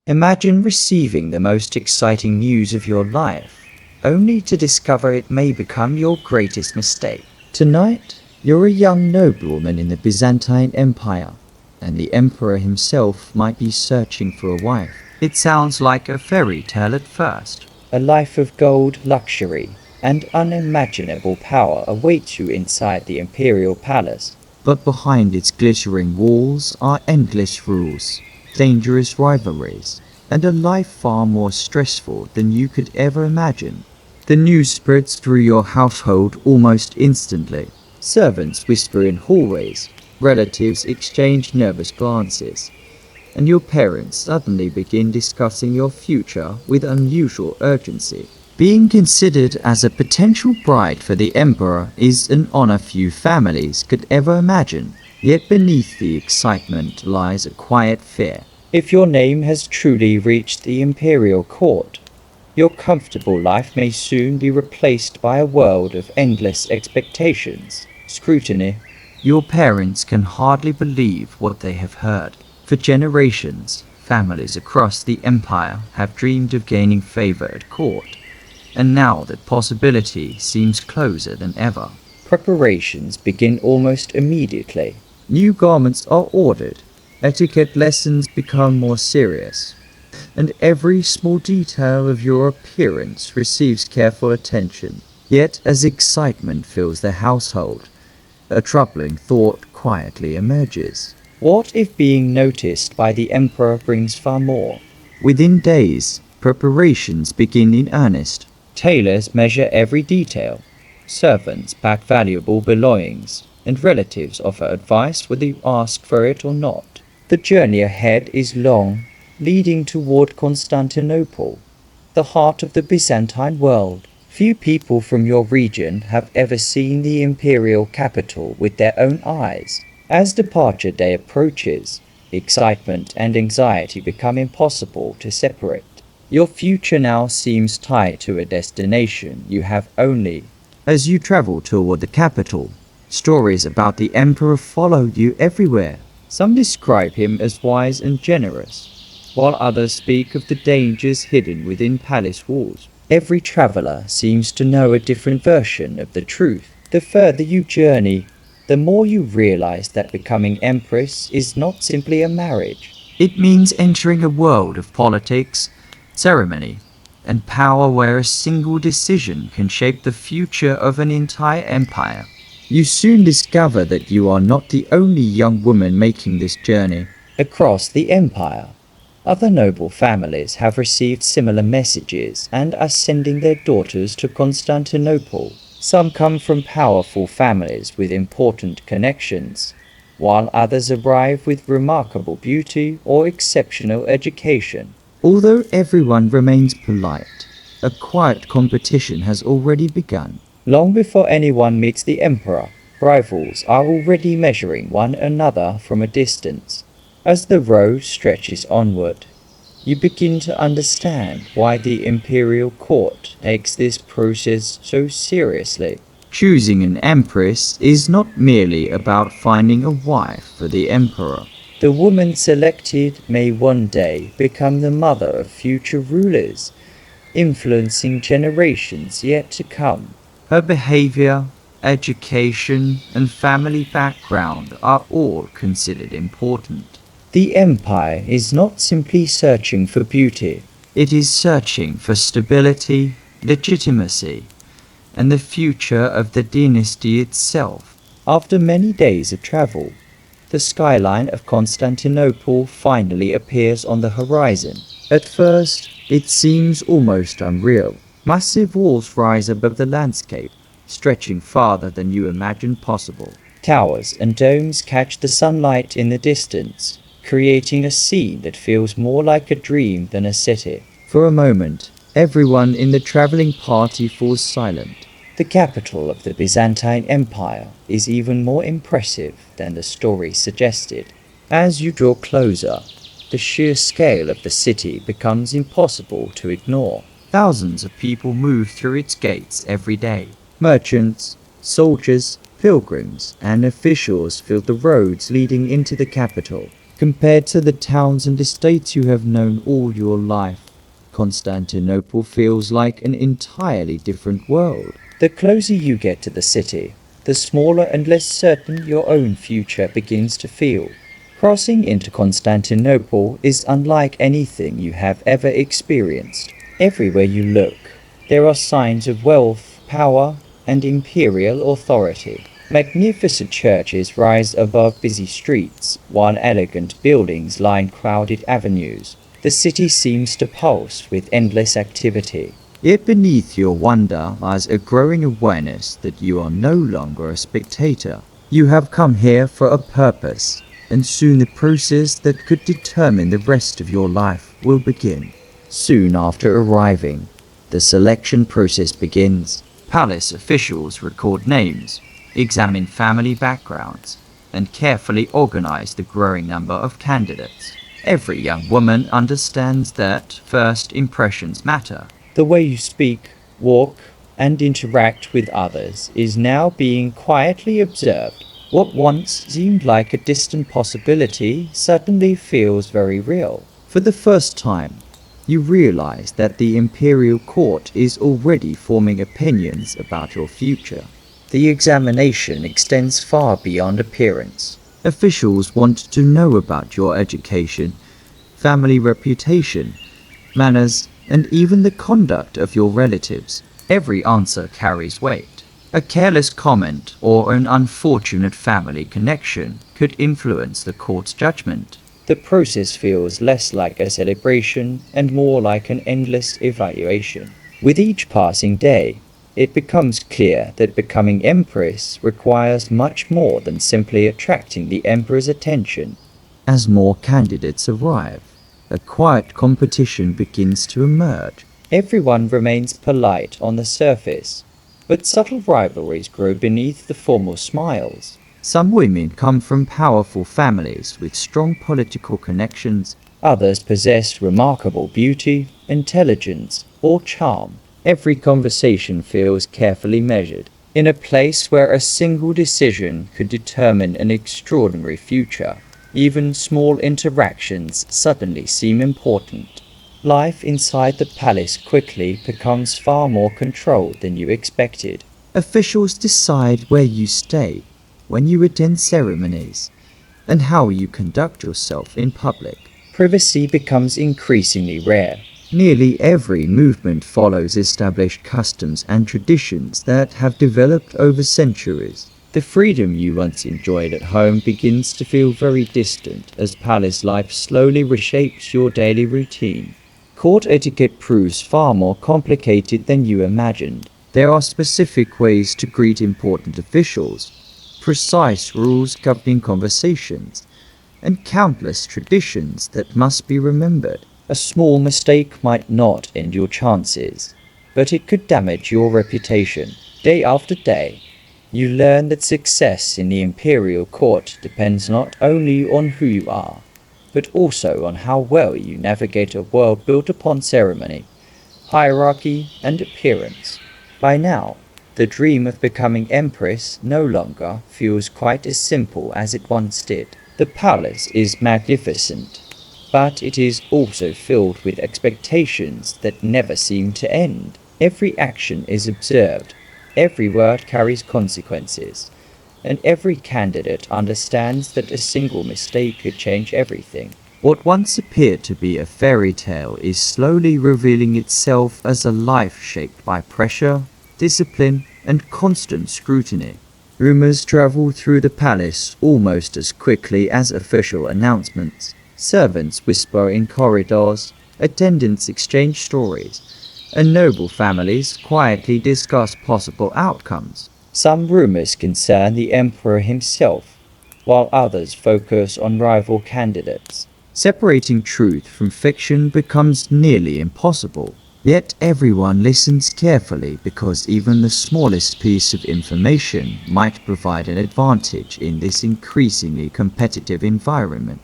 Imagine receiving the most exciting news of your life, only to discover it may become your greatest mistake. Tonight, you're a young noblewoman in the Byzantine Empire, and the emperor himself might be searching for a wife. It sounds like a fairy tale at first. A life of gold, luxury, and unimaginable power awaits you inside the Imperial Palace. But behind its glittering walls are endless rules, dangerous rivalries, and a life far more stressful than you could ever imagine. The news spreads through your household almost instantly. Servants whisper in hallways, relatives exchange nervous glances, and your parents suddenly begin discussing your future with unusual urgency. Being considered as a potential bride for the emperor is an honor few families could ever imagine. Yet beneath the excitement lies a quiet fear. If your name has truly reached the imperial court, your comfortable life may soon be replaced by a world of endless expectations, scrutiny. Your parents can hardly believe what they have heard. For generations, families across the empire have dreamed of gaining favor at court, and now that possibility seems closer than ever. Preparations begin almost immediately. New garments are ordered, etiquette lessons become more serious, and every small detail of your appearance receives careful attention. Yet as excitement fills the household, a troubling thought quietly emerges. What if being noticed by the emperor brings far more? Within days, preparations begin in earnest. Tailors measure every detail, servants pack valuable belongings, and relatives offer advice whether you ask for it or not. The journey ahead is long, leading toward Constantinople, the heart of the Byzantine world. Few people from your region have ever seen the imperial capital with their own eyes. As departure day approaches, excitement and anxiety become impossible to separate. Your future now seems tied to a destination you have only. As you travel toward the capital, stories about the emperor follow you everywhere. Some describe him as wise and generous, while others speak of the dangers hidden within palace walls. Every traveler seems to know a different version of the truth. The further you journey, the more you realize that becoming empress is not simply a marriage. It means entering a world of politics, ceremony, and power where a single decision can shape the future of an entire empire. You soon discover that you are not the only young woman making this journey. Across the empire, other noble families have received similar messages and are sending their daughters to Constantinople. Some come from powerful families with important connections, while others arrive with remarkable beauty or exceptional education. Although everyone remains polite, a quiet competition has already begun. Long before anyone meets the emperor, rivals are already measuring one another from a distance. As the road stretches onward, you begin to understand why the imperial court takes this process so seriously. Choosing an empress is not merely about finding a wife for the emperor. The woman selected may one day become the mother of future rulers, influencing generations yet to come. Her behavior, education, and family background are all considered important. The empire is not simply searching for beauty, it is searching for stability, legitimacy, and the future of the dynasty itself. After many days of travel, the skyline of Constantinople finally appears on the horizon. At first, it seems almost unreal. Massive walls rise above the landscape, stretching farther than you imagined possible. Towers and domes catch the sunlight in the distance, creating a scene that feels more like a dream than a city. For a moment, everyone in the traveling party falls silent. The capital of the Byzantine Empire is even more impressive than the story suggested. As you draw closer, the sheer scale of the city becomes impossible to ignore. Thousands of people move through its gates every day. Merchants, soldiers, pilgrims, and officials fill the roads leading into the capital. Compared to the towns and estates you have known all your life, Constantinople feels like an entirely different world. The closer you get to the city, the smaller and less certain your own future begins to feel. Crossing into Constantinople is unlike anything you have ever experienced. Everywhere you look, there are signs of wealth, power, and imperial authority. Magnificent churches rise above busy streets, while elegant buildings line crowded avenues. The city seems to pulse with endless activity. Yet beneath your wonder lies a growing awareness that you are no longer a spectator. You have come here for a purpose, and soon the process that could determine the rest of your life will begin. Soon after arriving, the selection process begins. Palace officials record names, examine family backgrounds, and carefully organize the growing number of candidates. Every young woman understands that first impressions matter. The way you speak, walk, and interact with others is now being quietly observed. What once seemed like a distant possibility suddenly feels very real. For the first time, you realize that the imperial court is already forming opinions about your future. The examination extends far beyond appearance. Officials want to know about your education, family reputation, manners, and even the conduct of your relatives. Every answer carries weight. A careless comment or an unfortunate family connection could influence the court's judgment. The process feels less like a celebration and more like an endless evaluation. With each passing day, it becomes clear that becoming empress requires much more than simply attracting the emperor's attention. As more candidates arrive, a quiet competition begins to emerge. Everyone remains polite on the surface, but subtle rivalries grow beneath the formal smiles. Some women come from powerful families with strong political connections. Others possess remarkable beauty, intelligence, or charm. Every conversation feels carefully measured. In a place where a single decision could determine an extraordinary future, even small interactions suddenly seem important. Life inside the palace quickly becomes far more controlled than you expected. Officials decide where you stay, when you attend ceremonies, and how you conduct yourself in public. Privacy becomes increasingly rare. Nearly every movement follows established customs and traditions that have developed over centuries. The freedom you once enjoyed at home begins to feel very distant as palace life slowly reshapes your daily routine. Court etiquette proves far more complicated than you imagined. There are specific ways to greet important officials, precise rules governing conversations, and countless traditions that must be remembered. A small mistake might not end your chances, but it could damage your reputation. Day after day, you learn that success in the imperial court depends not only on who you are, but also on how well you navigate a world built upon ceremony, hierarchy, and appearance. By now, the dream of becoming empress no longer feels quite as simple as it once did. The palace is magnificent, but it is also filled with expectations that never seem to end. Every action is observed, every word carries consequences, and every candidate understands that a single mistake could change everything. What once appeared to be a fairy tale is slowly revealing itself as a life shaped by pressure, discipline, and constant scrutiny. Rumors travel through the palace almost as quickly as official announcements. Servants whisper in corridors, attendants exchange stories, and noble families quietly discuss possible outcomes. Some rumors concern the emperor himself, while others focus on rival candidates. Separating truth from fiction becomes nearly impossible. Yet everyone listens carefully because even the smallest piece of information might provide an advantage in this increasingly competitive environment.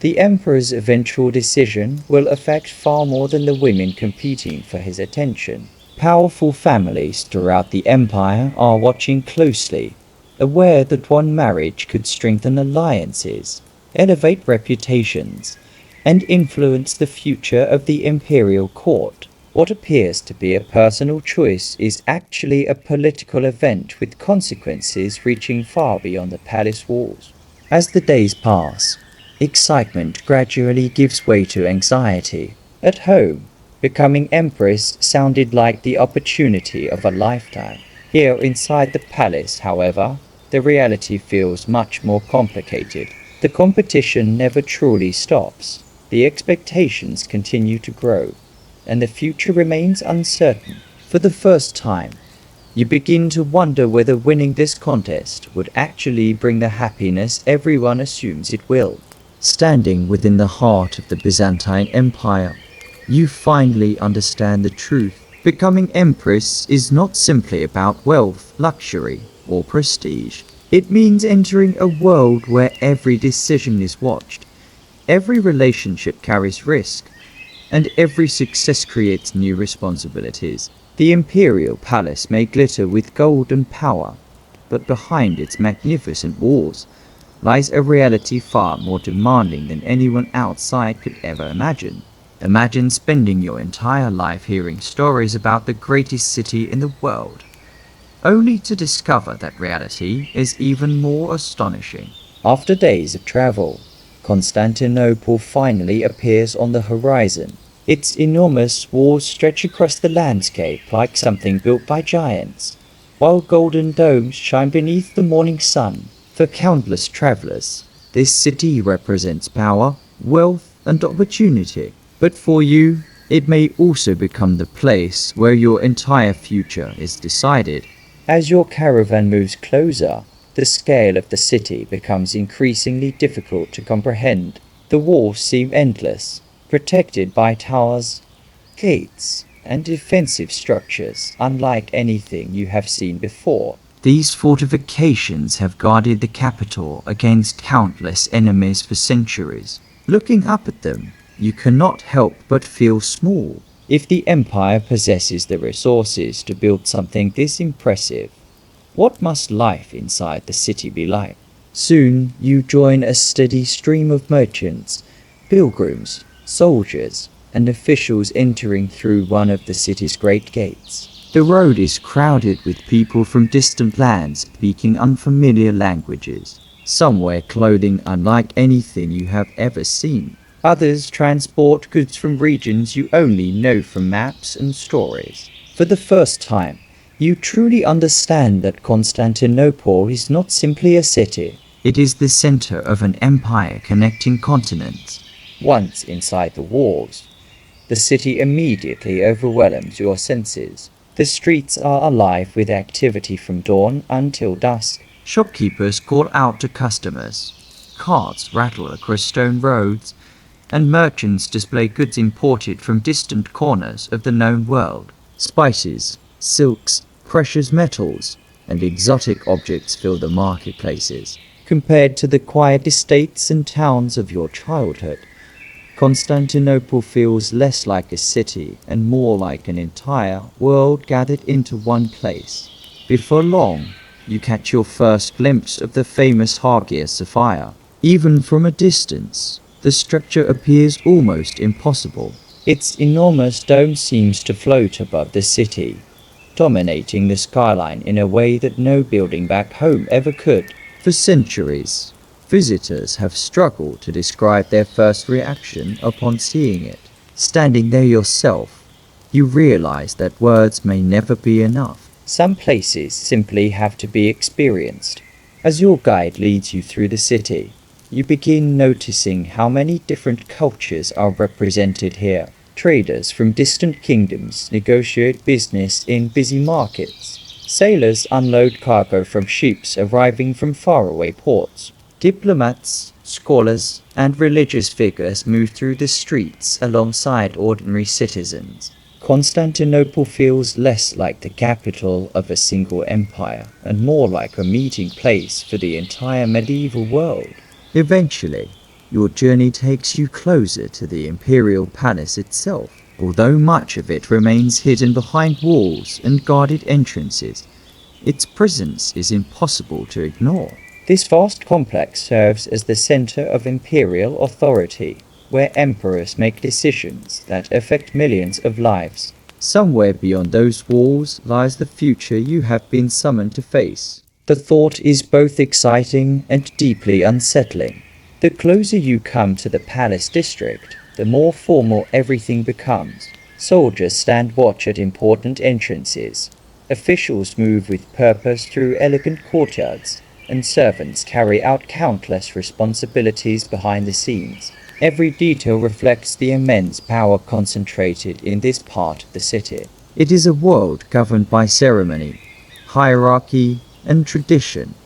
The emperor's eventual decision will affect far more than the women competing for his attention. Powerful families throughout the empire are watching closely, aware that one marriage could strengthen alliances, elevate reputations, and influence the future of the imperial court. What appears to be a personal choice is actually a political event with consequences reaching far beyond the palace walls. As the days pass, excitement gradually gives way to anxiety. At home, becoming empress sounded like the opportunity of a lifetime. Here inside the palace, however, the reality feels much more complicated. The competition never truly stops. The expectations continue to grow, and the future remains uncertain. For the first time, you begin to wonder whether winning this contest would actually bring the happiness everyone assumes it will. Standing within the heart of the Byzantine Empire, you finally understand the truth. Becoming empress is not simply about wealth, luxury, or prestige. It means entering a world where every decision is watched, every relationship carries risk, and every success creates new responsibilities. The imperial palace may glitter with gold and power, but behind its magnificent walls lies a reality far more demanding than anyone outside could ever imagine. Imagine spending your entire life hearing stories about the greatest city in the world, only to discover that reality is even more astonishing. After days of travel, Constantinople finally appears on the horizon. Its enormous walls stretch across the landscape like something built by giants, while golden domes shine beneath the morning sun. For countless travelers, this city represents power, wealth, and opportunity. But for you, it may also become the place where your entire future is decided. As your caravan moves closer, the scale of the city becomes increasingly difficult to comprehend. The walls seem endless, protected by towers, gates, and defensive structures unlike anything you have seen before. These fortifications have guarded the capital against countless enemies for centuries. Looking up at them, you cannot help but feel small. If the empire possesses the resources to build something this impressive, what must life inside the city be like? Soon you join a steady stream of merchants, pilgrims, soldiers, and officials entering through one of the city's great gates. The road is crowded with people from distant lands speaking unfamiliar languages. Some wear clothing unlike anything you have ever seen. Others transport goods from regions you only know from maps and stories. For the first time, you truly understand that Constantinople is not simply a city. It is the center of an empire connecting continents. Once inside the walls, the city immediately overwhelms your senses. The streets are alive with activity from dawn until dusk. Shopkeepers call out to customers. Carts rattle across stone roads, and merchants display goods imported from distant corners of the known world. Spices, silks, precious metals, and exotic objects fill the marketplaces. Compared to the quiet estates and towns of your childhood, Constantinople feels less like a city and more like an entire world gathered into one place. Before long, you catch your first glimpse of the famous Hagia Sophia. Even from a distance, the structure appears almost impossible. Its enormous dome seems to float above the city, dominating the skyline in a way that no building back home ever could. For centuries, visitors have struggled to describe their first reaction upon seeing it. Standing there yourself, you realize that words may never be enough. Some places simply have to be experienced. As your guide leads you through the city, you begin noticing how many different cultures are represented here. Traders from distant kingdoms negotiate business in busy markets. Sailors unload cargo from ships arriving from faraway ports. Diplomats, scholars, and religious figures move through the streets alongside ordinary citizens. Constantinople feels less like the capital of a single empire and more like a meeting place for the entire medieval world. Eventually, your journey takes you closer to the imperial palace itself. Although much of it remains hidden behind walls and guarded entrances, its presence is impossible to ignore. This vast complex serves as the center of imperial authority, where emperors make decisions that affect millions of lives. Somewhere beyond those walls lies the future you have been summoned to face. The thought is both exciting and deeply unsettling. The closer you come to the palace district, the more formal everything becomes. Soldiers stand watch at important entrances. Officials move with purpose through elegant courtyards, and servants carry out countless responsibilities behind the scenes. Every detail reflects the immense power concentrated in this part of the city. It is a world governed by ceremony, hierarchy, and tradition,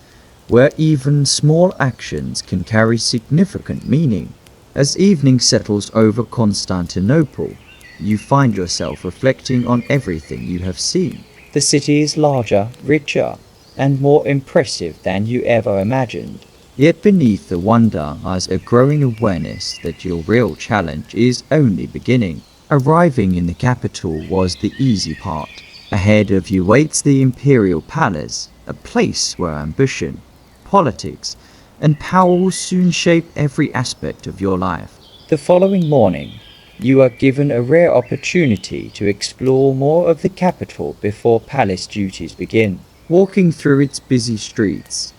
where even small actions can carry significant meaning. As evening settles over Constantinople, you find yourself reflecting on everything you have seen. The city is larger, richer, and more impressive than you ever imagined. Yet beneath the wonder lies a growing awareness that your real challenge is only beginning. Arriving in the capital was the easy part. Ahead of you waits the Imperial Palace, a place where ambition, politics, and power will soon shape every aspect of your life. The following morning, you are given a rare opportunity to explore more of the capital before palace duties begin. Walking through its busy streets,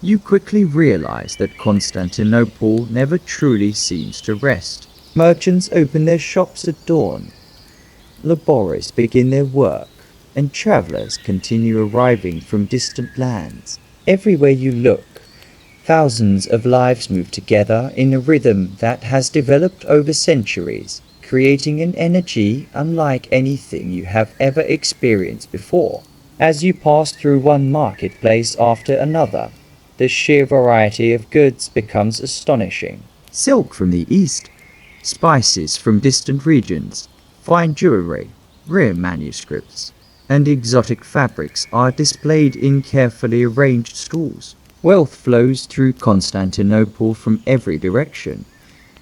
you quickly realize that Constantinople never truly seems to rest. Merchants open their shops at dawn, laborers begin their work, and travelers continue arriving from distant lands. Everywhere you look, thousands of lives move together in a rhythm that has developed over centuries, creating an energy unlike anything you have ever experienced before. As you pass through one marketplace after another, the sheer variety of goods becomes astonishing. Silk from the east, spices from distant regions, fine jewelry, rare manuscripts, and exotic fabrics are displayed in carefully arranged stalls. Wealth flows through Constantinople from every direction,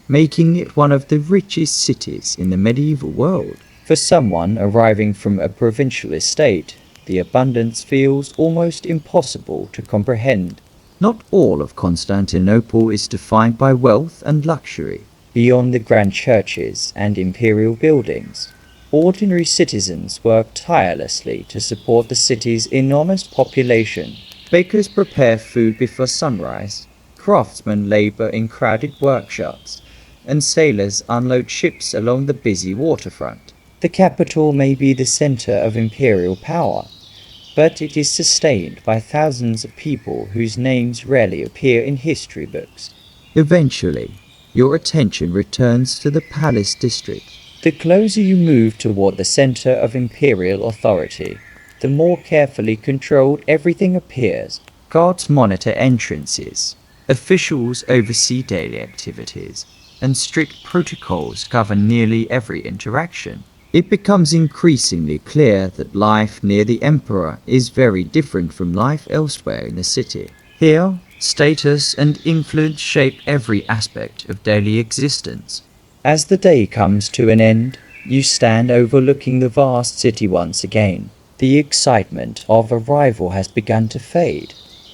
making it one of the richest cities in the medieval world. For someone arriving from a provincial estate, the abundance feels almost impossible to comprehend. Not all of Constantinople is defined by wealth and luxury. Beyond the grand churches and imperial buildings, ordinary citizens work tirelessly to support the city's enormous population. Bakers prepare food before sunrise, craftsmen labor in crowded workshops, and sailors unload ships along the busy waterfront. The capital may be the center of imperial power, but it is sustained by thousands of people whose names rarely appear in history books. Eventually, your attention returns to the palace district. The closer you move toward the center of imperial authority, the more carefully controlled everything appears. Guards monitor entrances, officials oversee daily activities, and strict protocols govern nearly every interaction. It becomes increasingly clear that life near the emperor is very different from life elsewhere in the city. Here, status and influence shape every aspect of daily existence. As the day comes to an end, you stand overlooking the vast city once again. The excitement of arrival has begun to fade,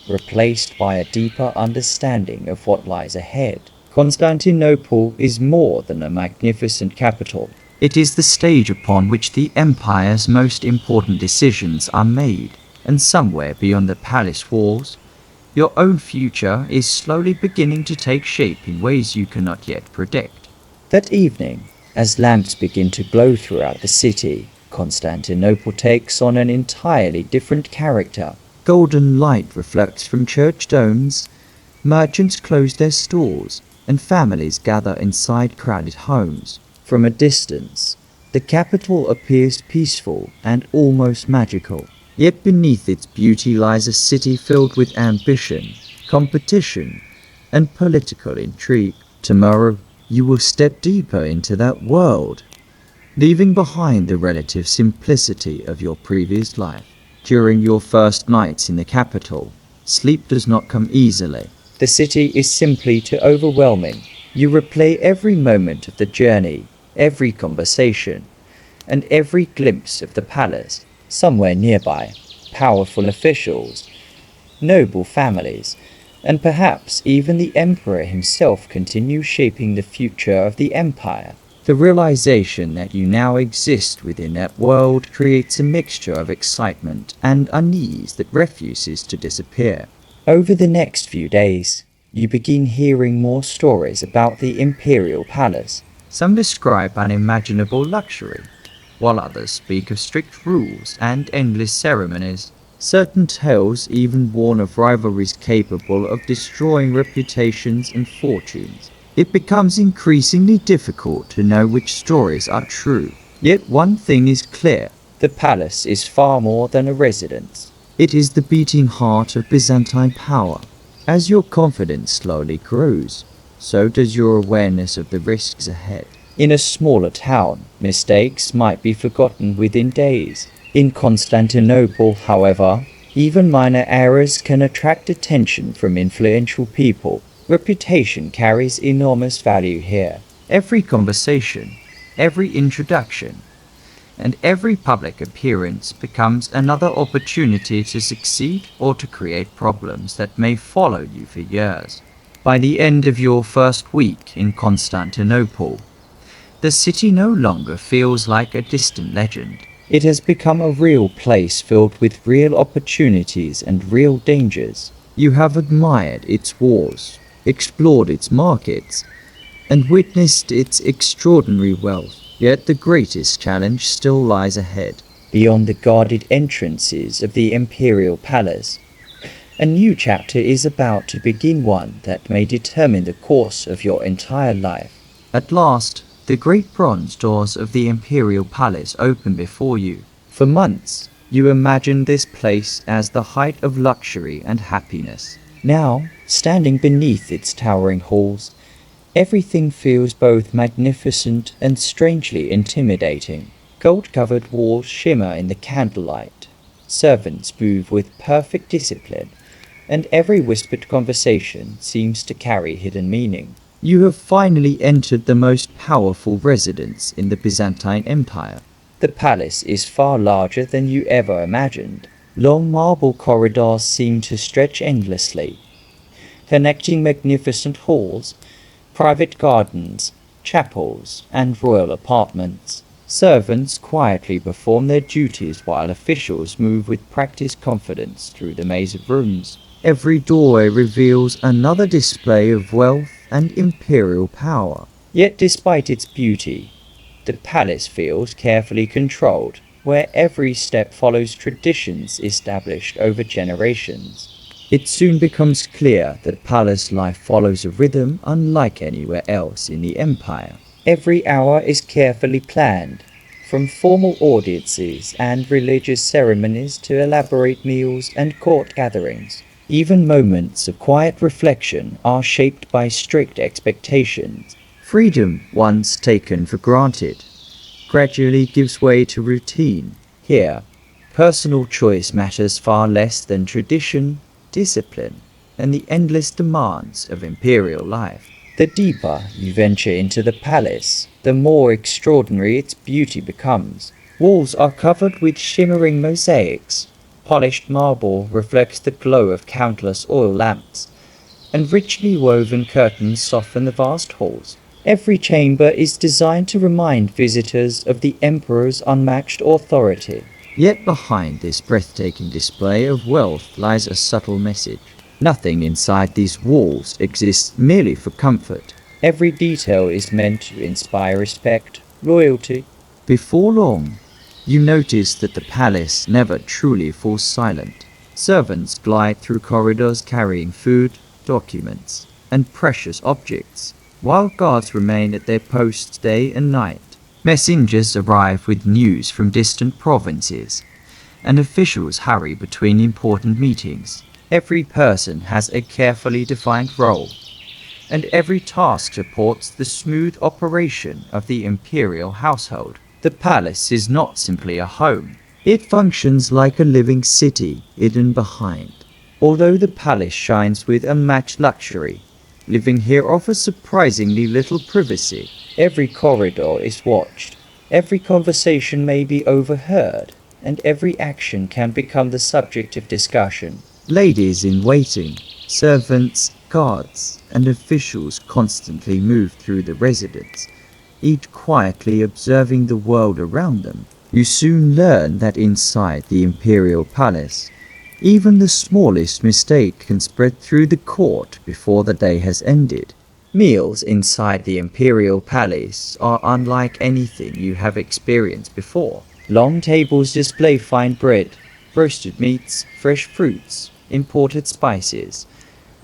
replaced by a deeper understanding of what lies ahead. Constantinople is more than a magnificent capital. It is the stage upon which the empire's most important decisions are made, and somewhere beyond the palace walls, your own future is slowly beginning to take shape in ways you cannot yet predict. That evening, as lamps begin to glow throughout the city, Constantinople takes on an entirely different character. Golden light reflects from church domes, merchants close their stores, and families gather inside crowded homes. From a distance, the capital appears peaceful and almost magical. Yet beneath its beauty lies a city filled with ambition, competition, and political intrigue. Tomorrow, you will step deeper into that world, leaving behind the relative simplicity of your previous life. During your first nights in the capital, sleep does not come easily. The city is simply too overwhelming. You replay every moment of the journey, every conversation, and every glimpse of the palace. Somewhere nearby, powerful officials, noble families, and perhaps even the emperor himself continues shaping the future of the empire. The realization that you now exist within that world creates a mixture of excitement and unease that refuses to disappear. Over the next few days, you begin hearing more stories about the Imperial Palace. Some describe unimaginable luxury, while others speak of strict rules and endless ceremonies. Certain tales even warn of rivalries capable of destroying reputations and fortunes. It becomes increasingly difficult to know which stories are true. Yet one thing is clear: the palace is far more than a residence. It is the beating heart of Byzantine power. As your confidence slowly grows, so does your awareness of the risks ahead. In a smaller town, mistakes might be forgotten within days. In Constantinople, however, even minor errors can attract attention from influential people. Reputation carries enormous value here. Every conversation, every introduction, and every public appearance becomes another opportunity to succeed or to create problems that may follow you for years. By the end of your first week in Constantinople, the city no longer feels like a distant legend. It has become a real place filled with real opportunities and real dangers. You have admired its walls, explored its markets, and witnessed its extraordinary wealth. Yet the greatest challenge still lies ahead. Beyond the guarded entrances of the Imperial Palace, a new chapter is about to begin, one that may determine the course of your entire life. At last, the great bronze doors of the Imperial Palace open before you. For months, you imagined this place as the height of luxury and happiness. Now, standing beneath its towering halls, everything feels both magnificent and strangely intimidating. Gold-covered walls shimmer in the candlelight. Servants move with perfect discipline, and every whispered conversation seems to carry hidden meaning. You have finally entered the most powerful residence in the Byzantine Empire. The palace is far larger than you ever imagined. Long marble corridors seem to stretch endlessly, connecting magnificent halls, private gardens, chapels, and royal apartments. Servants quietly perform their duties while officials move with practiced confidence through the maze of rooms. Every doorway reveals another display of wealth and imperial power. Yet despite its beauty, the palace feels carefully controlled, where every step follows traditions established over generations. It soon becomes clear that palace life follows a rhythm unlike anywhere else in the empire. Every hour is carefully planned, from formal audiences and religious ceremonies to elaborate meals and court gatherings. Even moments of quiet reflection are shaped by strict expectations. Freedom, once taken for granted, gradually gives way to routine. Here, personal choice matters far less than tradition, discipline, and the endless demands of imperial life. The deeper you venture into the palace, the more extraordinary its beauty becomes. Walls are covered with shimmering mosaics. Polished marble reflects the glow of countless oil lamps, and richly woven curtains soften the vast halls. Every chamber is designed to remind visitors of the emperor's unmatched authority. Yet behind this breathtaking display of wealth lies a subtle message. Nothing inside these walls exists merely for comfort. Every detail is meant to inspire respect, loyalty. Before long, you notice that the palace never truly falls silent. Servants glide through corridors carrying food, documents, and precious objects, while guards remain at their posts day and night. Messengers arrive with news from distant provinces, and officials hurry between important meetings. Every person has a carefully defined role, and every task supports the smooth operation of the imperial household. The palace is not simply a home. It functions like a living city hidden behind. Although the palace shines with unmatched luxury, living here offers surprisingly little privacy. Every corridor is watched, every conversation may be overheard, and every action can become the subject of discussion. Ladies in waiting, Servants, guards, and officials constantly move through the residence, each quietly observing the world around them. You soon learn that inside the Imperial Palace, even the smallest mistake can spread through the court before the day has ended. Meals inside the Imperial Palace are unlike anything you have experienced before. Long tables display fine bread, roasted meats, fresh fruits, imported spices,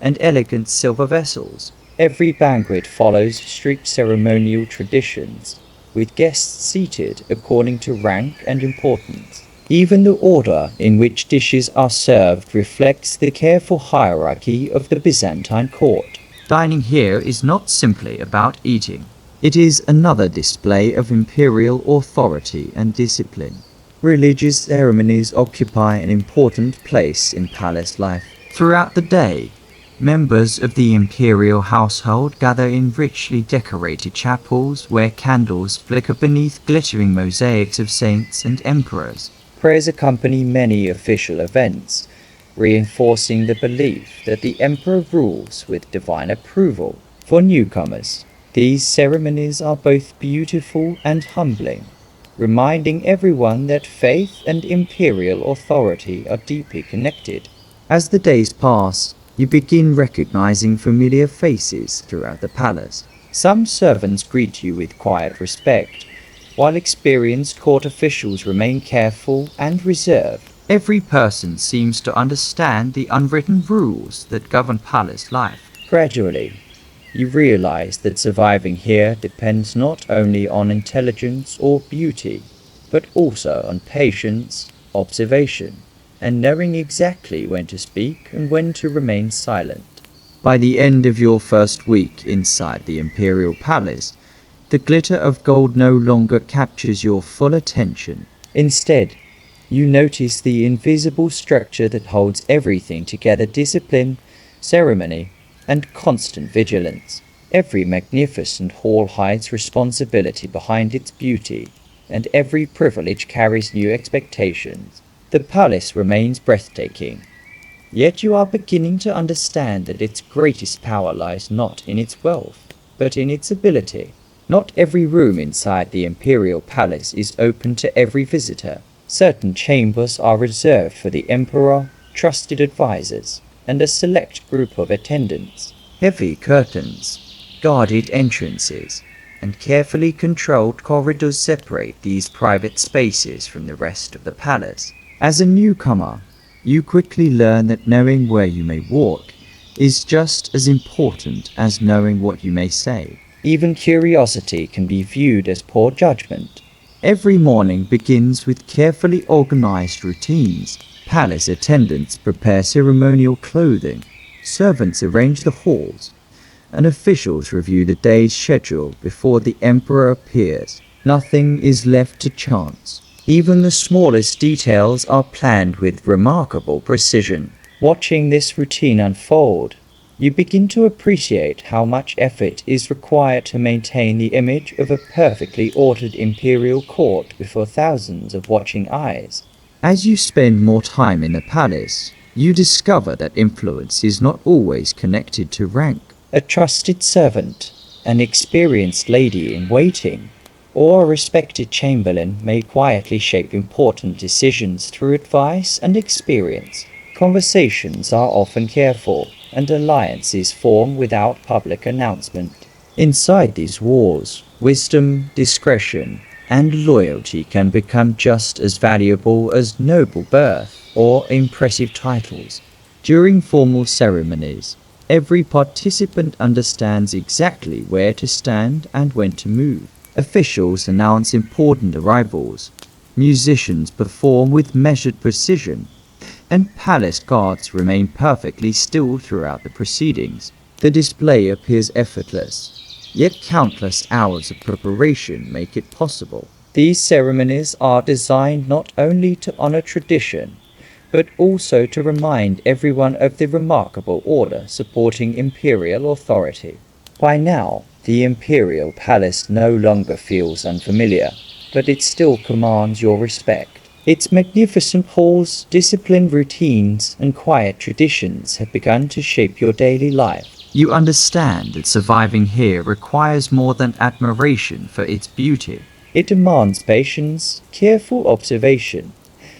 and elegant silver vessels. Every banquet follows strict ceremonial traditions, with guests seated according to rank and importance. Even the order in which dishes are served reflects the careful hierarchy of the Byzantine court. Dining here is not simply about eating. It is another display of imperial authority and discipline. Religious ceremonies occupy an important place in palace life. Throughout the day, members of the imperial household gather in richly decorated chapels where candles flicker beneath glittering mosaics of saints and emperors. Prayers accompany many official events, reinforcing the belief that the emperor rules with divine approval. For newcomers, these ceremonies are both beautiful and humbling, reminding everyone that faith and imperial authority are deeply connected. As the days pass, you begin recognizing familiar faces throughout the palace. Some servants greet you with quiet respect, while experienced court officials remain careful and reserved. Every person seems to understand the unwritten rules that govern palace life. Gradually, you realize that surviving here depends not only on intelligence or beauty, but also on patience, observation, and knowing exactly when to speak and when to remain silent. By the end of your first week inside the Imperial Palace, the glitter of gold no longer captures your full attention. Instead, you notice the invisible structure that holds everything together: discipline, ceremony, and constant vigilance. Every magnificent hall hides responsibility behind its beauty, and every privilege carries new expectations. The palace remains breathtaking, yet you are beginning to understand that its greatest power lies not in its wealth, but in its ability. Not every room inside the Imperial Palace is open to every visitor. Certain chambers are reserved for the emperor, trusted advisors, and a select group of attendants. Heavy curtains, guarded entrances, and carefully controlled corridors separate these private spaces from the rest of the palace. As a newcomer, you quickly learn that knowing where you may walk is just as important as knowing what you may say. Even curiosity can be viewed as poor judgment. Every morning begins with carefully organized routines. Palace attendants prepare ceremonial clothing, servants arrange the halls, and officials review the day's schedule before the emperor appears. Nothing is left to chance. Even the smallest details are planned with remarkable precision. Watching this routine unfold, you begin to appreciate how much effort is required to maintain the image of a perfectly ordered imperial court before thousands of watching eyes. As you spend more time in the palace, you discover that influence is not always connected to rank. A trusted servant, an experienced lady-in-waiting, or a respected chamberlain may quietly shape important decisions through advice and experience. Conversations are often careful, and alliances form without public announcement. Inside these walls, wisdom, discretion, and loyalty can become just as valuable as noble birth or impressive titles. During formal ceremonies, every participant understands exactly where to stand and when to move. Officials announce important arrivals, musicians perform with measured precision, and palace guards remain perfectly still throughout the proceedings. The display appears effortless, yet countless hours of preparation make it possible. These ceremonies are designed not only to honor tradition, but also to remind everyone of the remarkable order supporting imperial authority. By now, the Imperial Palace no longer feels unfamiliar, but it still commands your respect. Its magnificent halls, disciplined routines, and quiet traditions have begun to shape your daily life. You understand that surviving here requires more than admiration for its beauty. It demands patience, careful observation,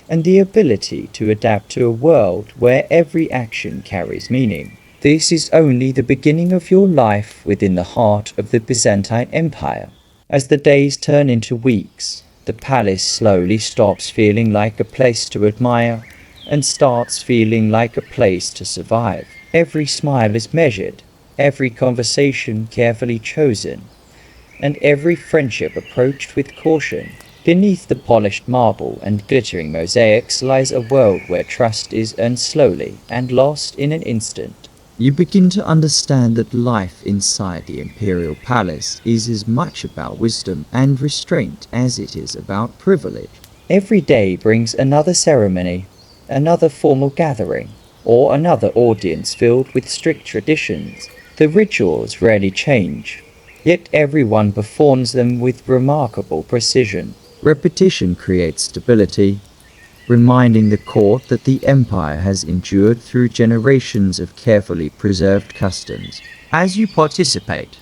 and the ability to adapt to a world where every action carries meaning. This is only the beginning of your life within the heart of the Byzantine Empire. As the days turn into weeks, the palace slowly stops feeling like a place to admire and starts feeling like a place to survive. Every smile is measured, every conversation carefully chosen, and every friendship approached with caution. Beneath the polished marble and glittering mosaics lies a world where trust is earned slowly and lost in an instant. You begin to understand that life inside the Imperial Palace is as much about wisdom and restraint as it is about privilege. Every day brings another ceremony, another formal gathering, or another audience filled with strict traditions. The rituals rarely change, yet everyone performs them with remarkable precision. Repetition creates stability, reminding the court that the empire has endured through generations of carefully preserved customs. As you participate,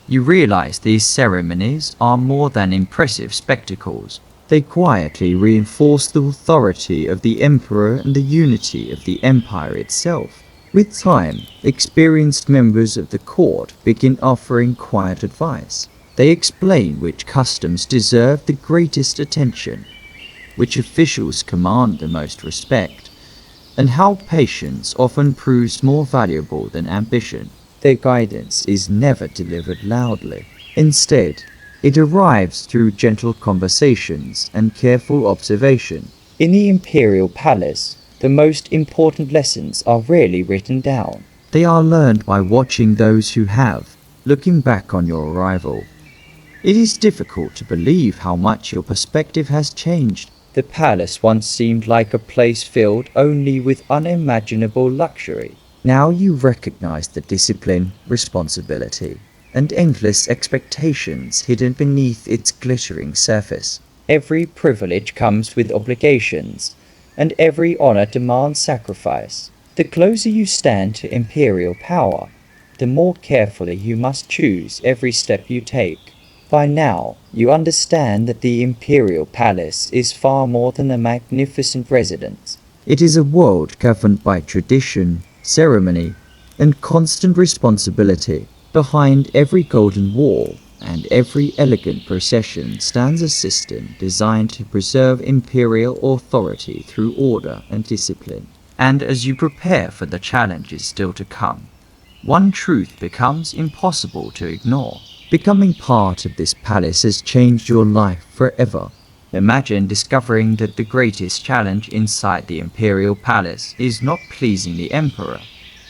you realize these ceremonies are more than impressive spectacles. They quietly reinforce the authority of the emperor and the unity of the empire itself. With time, experienced members of the court begin offering quiet advice. They explain which customs deserve the greatest attention, which officials command the most respect, and how patience often proves more valuable than ambition. Their guidance is never delivered loudly. Instead, it arrives through gentle conversations and careful observation. In the Imperial Palace, the most important lessons are rarely written down. They are learned by watching those who have. Looking back on your arrival, it is difficult to believe how much your perspective has changed. The palace once seemed like a place filled only with unimaginable luxury. Now you recognize the discipline, responsibility, and endless expectations hidden beneath its glittering surface. Every privilege comes with obligations, and every honor demands sacrifice. The closer you stand to imperial power, the more carefully you must choose every step you take. By now, you understand that the Imperial Palace is far more than a magnificent residence. It is a world governed by tradition, ceremony, and constant responsibility. Behind every golden wall and every elegant procession stands a system designed to preserve imperial authority through order and discipline. And as you prepare for the challenges still to come, one truth becomes impossible to ignore. Becoming part of this palace has changed your life forever. Imagine discovering that the greatest challenge inside the Imperial Palace is not pleasing the Emperor,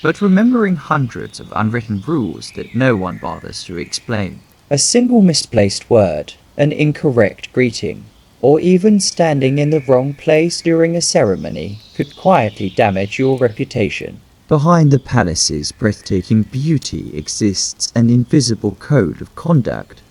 but remembering hundreds of unwritten rules that no one bothers to explain. A single misplaced word, an incorrect greeting, or even standing in the wrong place during a ceremony could quietly damage your reputation. Behind the palace's breathtaking beauty exists an invisible code of conduct,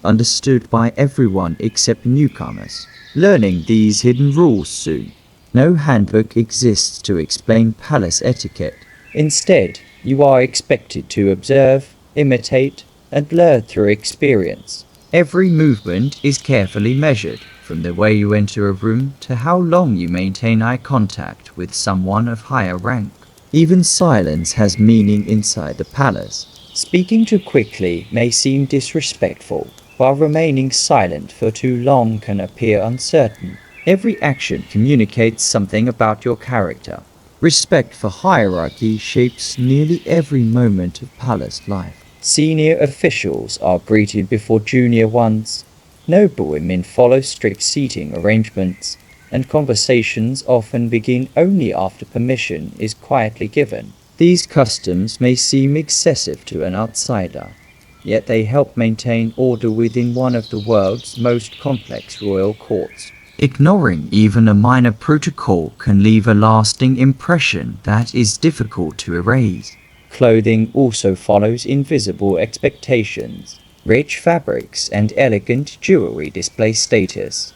understood by everyone except newcomers. Learning these hidden rules soon. No handbook exists to explain palace etiquette. Instead, you are expected to observe, imitate, and learn through experience. Every movement is carefully measured, from the way you enter a room to how long you maintain eye contact with someone of higher rank. Even silence has meaning inside the palace. Speaking too quickly may seem disrespectful, while remaining silent for too long can appear uncertain. Every action communicates something about your character. Respect for hierarchy shapes nearly every moment of palace life. Senior officials are greeted before junior ones. Noblewomen follow strict seating arrangements, and conversations often begin only after permission is quietly given. These customs may seem excessive to an outsider, yet they help maintain order within one of the world's most complex royal courts. Ignoring even a minor protocol can leave a lasting impression that is difficult to erase. Clothing also follows invisible expectations. Rich fabrics and elegant jewelry display status,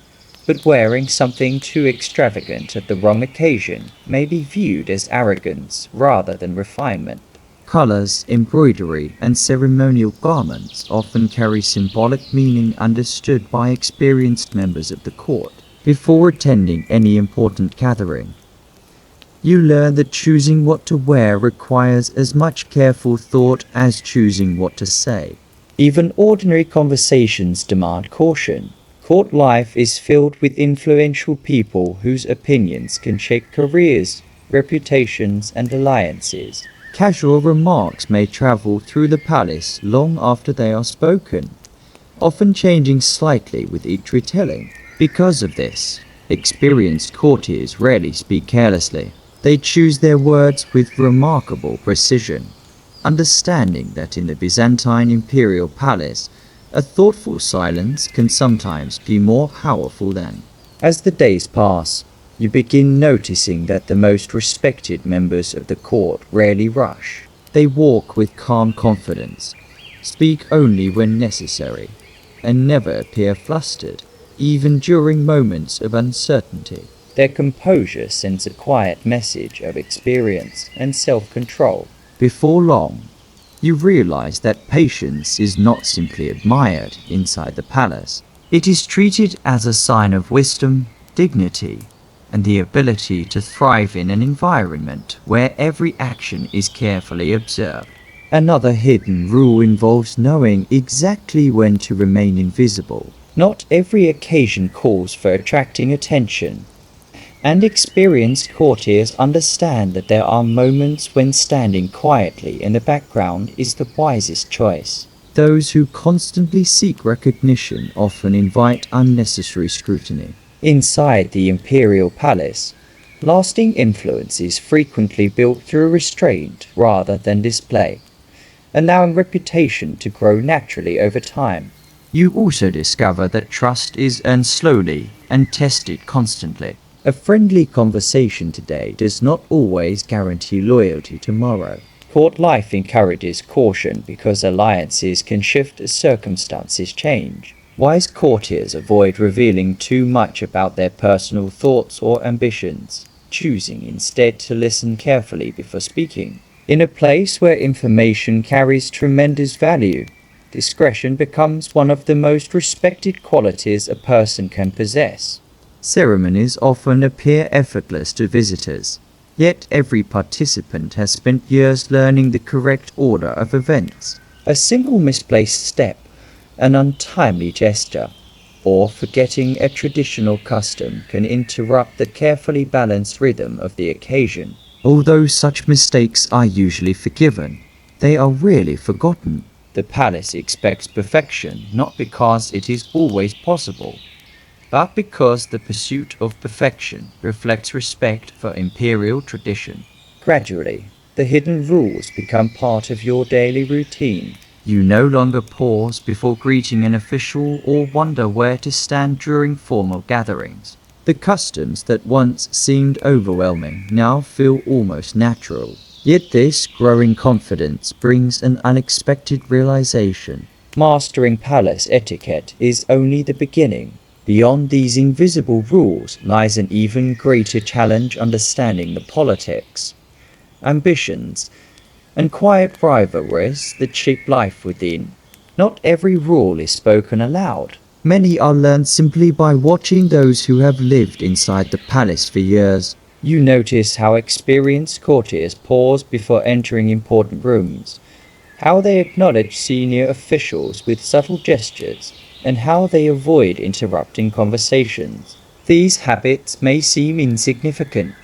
but wearing something too extravagant at the wrong occasion may be viewed as arrogance rather than refinement. Colors, embroidery, and ceremonial garments often carry symbolic meaning understood by experienced members of the court before attending any important gathering. You learn that choosing what to wear requires as much careful thought as choosing what to say. Even ordinary conversations demand caution. Court life is filled with influential people whose opinions can shape careers, reputations, and alliances. Casual remarks may travel through the palace long after they are spoken, often changing slightly with each retelling. Because of this, experienced courtiers rarely speak carelessly. They choose their words with remarkable precision, understanding that in the Byzantine Imperial Palace, a thoughtful silence can sometimes be more powerful than. As the days pass, you begin noticing that the most respected members of the court rarely rush. They walk with calm confidence, speak only when necessary, and never appear flustered, even during moments of uncertainty. Their composure sends a quiet message of experience and self-control. Before long, you realize that patience is not simply admired inside the palace. It is treated as a sign of wisdom, dignity, and the ability to thrive in an environment where every action is carefully observed. Another hidden rule involves knowing exactly when to remain invisible. Not every occasion calls for attracting attention, and experienced courtiers understand that there are moments when standing quietly in the background is the wisest choice. Those who constantly seek recognition often invite unnecessary scrutiny. Inside the imperial palace, lasting influence is frequently built through restraint rather than display, allowing reputation to grow naturally over time. You also discover that trust is earned slowly and tested constantly. A friendly conversation today does not always guarantee loyalty tomorrow. Court life encourages caution because alliances can shift as circumstances change. Wise courtiers avoid revealing too much about their personal thoughts or ambitions, choosing instead to listen carefully before speaking. In a place where information carries tremendous value, discretion becomes one of the most respected qualities a person can possess. Ceremonies often appear effortless to visitors, yet every participant has spent years learning the correct order of events. A single misplaced step, an untimely gesture, or forgetting a traditional custom can interrupt the carefully balanced rhythm of the occasion. Although such mistakes are usually forgiven, they are rarely forgotten. The palace expects perfection not because it is always possible, but because the pursuit of perfection reflects respect for imperial tradition. Gradually, the hidden rules become part of your daily routine. You no longer pause before greeting an official or wonder where to stand during formal gatherings. The customs that once seemed overwhelming now feel almost natural. Yet this growing confidence brings an unexpected realization. Mastering palace etiquette is only the beginning. Beyond these invisible rules lies an even greater challenge: understanding the politics, ambitions, and quiet rivalries that shape life within. Not every rule is spoken aloud. Many are learned simply by watching those who have lived inside the palace for years. You notice how experienced courtiers pause before entering important rooms, how they acknowledge senior officials with subtle gestures, and how they avoid interrupting conversations. These habits may seem insignificant,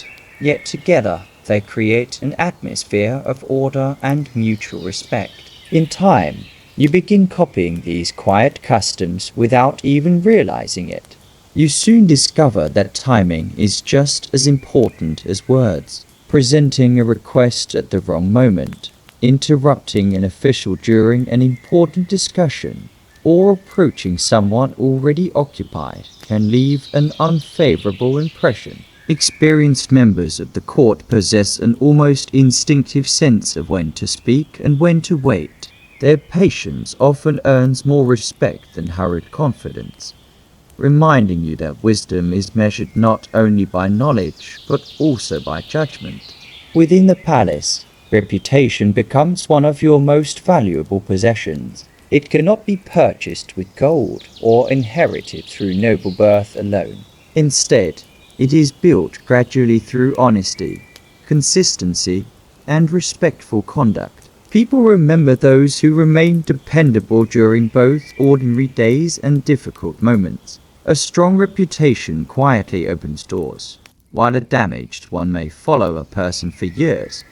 yet together they create an atmosphere of order and mutual respect. In time, you begin copying these quiet customs without even realizing it. You soon discover that timing is just as important as words. Presenting a request at the wrong moment, interrupting an official during an important discussion, or approaching someone already occupied can leave an unfavorable impression. Experienced members of the court possess an almost instinctive sense of when to speak and when to wait. Their patience often earns more respect than hurried confidence. reminding you that wisdom is measured not only by knowledge, but also by judgment. Within the palace, reputation becomes one of your most valuable possessions. It cannot be purchased with gold or inherited through noble birth alone. Instead, it is built gradually through honesty, consistency, and respectful conduct. People remember those who remain dependable during both ordinary days and difficult moments. A strong reputation quietly opens doors, while a damaged one may follow a person for years,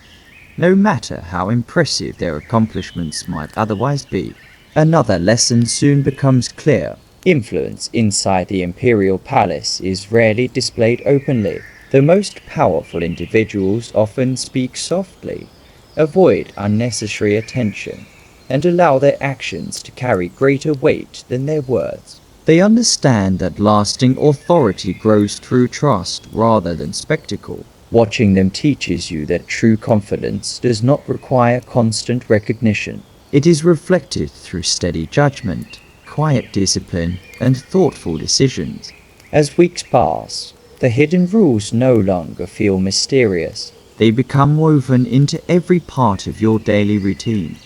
no matter how impressive their accomplishments might otherwise be. Another lesson soon becomes clear. Influence inside the imperial palace is rarely displayed openly. The most powerful individuals often speak softly, avoid unnecessary attention, and allow their actions to carry greater weight than their words. They understand that lasting authority grows through trust rather than spectacle. Watching them teaches you that true confidence does not require constant recognition. It is reflected through steady judgment, quiet discipline, and thoughtful decisions. As weeks pass, the hidden rules no longer feel mysterious. They become woven into every part of your daily routine,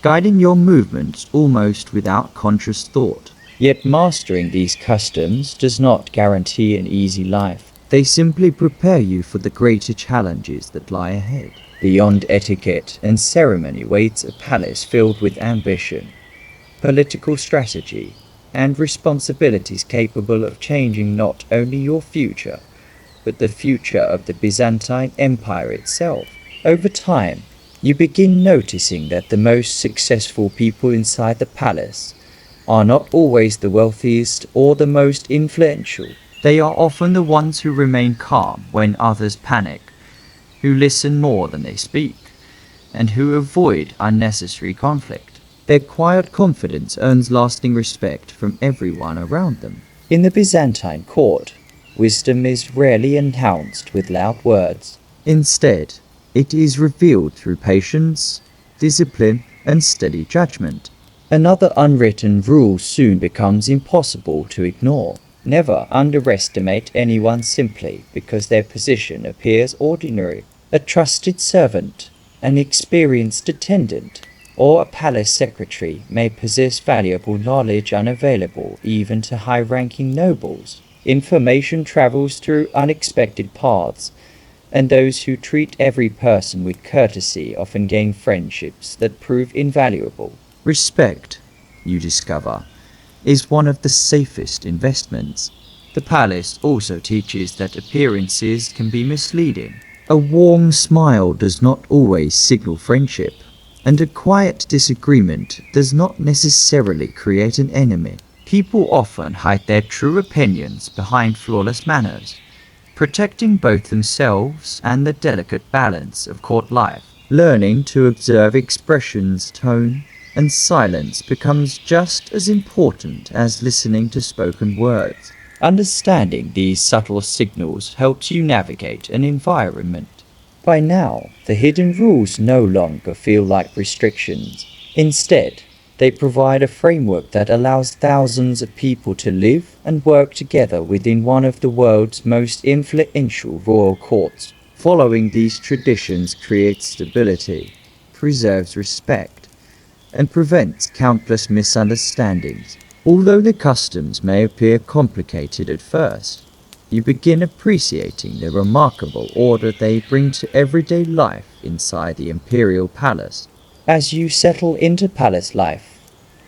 guiding your movements almost without conscious thought. Yet mastering these customs does not guarantee an easy life. They simply prepare you for the greater challenges that lie ahead. Beyond etiquette and ceremony waits a palace filled with ambition, political strategy, and responsibilities capable of changing not only your future, but the future of the Byzantine Empire itself. Over time, you begin noticing that the most successful people inside the palace are not always the wealthiest or the most influential. They are often the ones who remain calm when others panic, who listen more than they speak, and who avoid unnecessary conflict. Their quiet confidence earns lasting respect from everyone around them. In the Byzantine court, wisdom is rarely announced with loud words. Instead, it is revealed through patience, discipline, and steady judgment. Another unwritten rule soon becomes impossible to ignore. Never underestimate anyone simply because their position appears ordinary. A trusted servant, an experienced attendant, or a palace secretary may possess valuable knowledge unavailable even to high-ranking nobles. Information travels through unexpected paths, and those who treat every person with courtesy often gain friendships that prove invaluable. Respect, you discover, is one of the safest investments. The palace also teaches that appearances can be misleading. A warm smile does not always signal friendship, and a quiet disagreement does not necessarily create an enemy. People often hide their true opinions behind flawless manners, protecting both themselves and the delicate balance of court life. Learning to observe expressions, tone, and silence becomes just as important as listening to spoken words. Understanding these subtle signals helps you navigate an environment. By now, the hidden rules no longer feel like restrictions. Instead, they provide a framework that allows thousands of people to live and work together within one of the world's most influential royal courts. Following these traditions creates stability, preserves respect, and prevents countless misunderstandings. Although the customs may appear complicated at first, you begin appreciating the remarkable order they bring to everyday life inside the imperial palace. As you settle into palace life,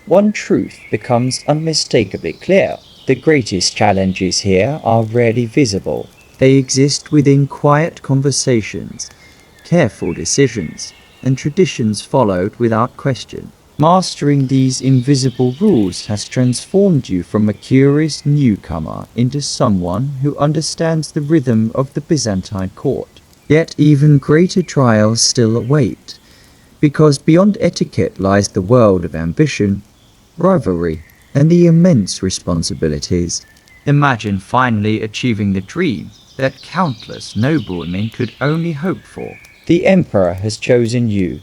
one truth becomes unmistakably clear. The greatest challenges here are rarely visible. They exist within quiet conversations, careful decisions, and traditions followed without question. Mastering these invisible rules has transformed you from a curious newcomer into someone who understands the rhythm of the Byzantine court. Yet even greater trials still await, because beyond etiquette lies the world of ambition, rivalry, and the immense responsibilities. Imagine finally achieving the dream that countless noblewomen could only hope for. The emperor has chosen you.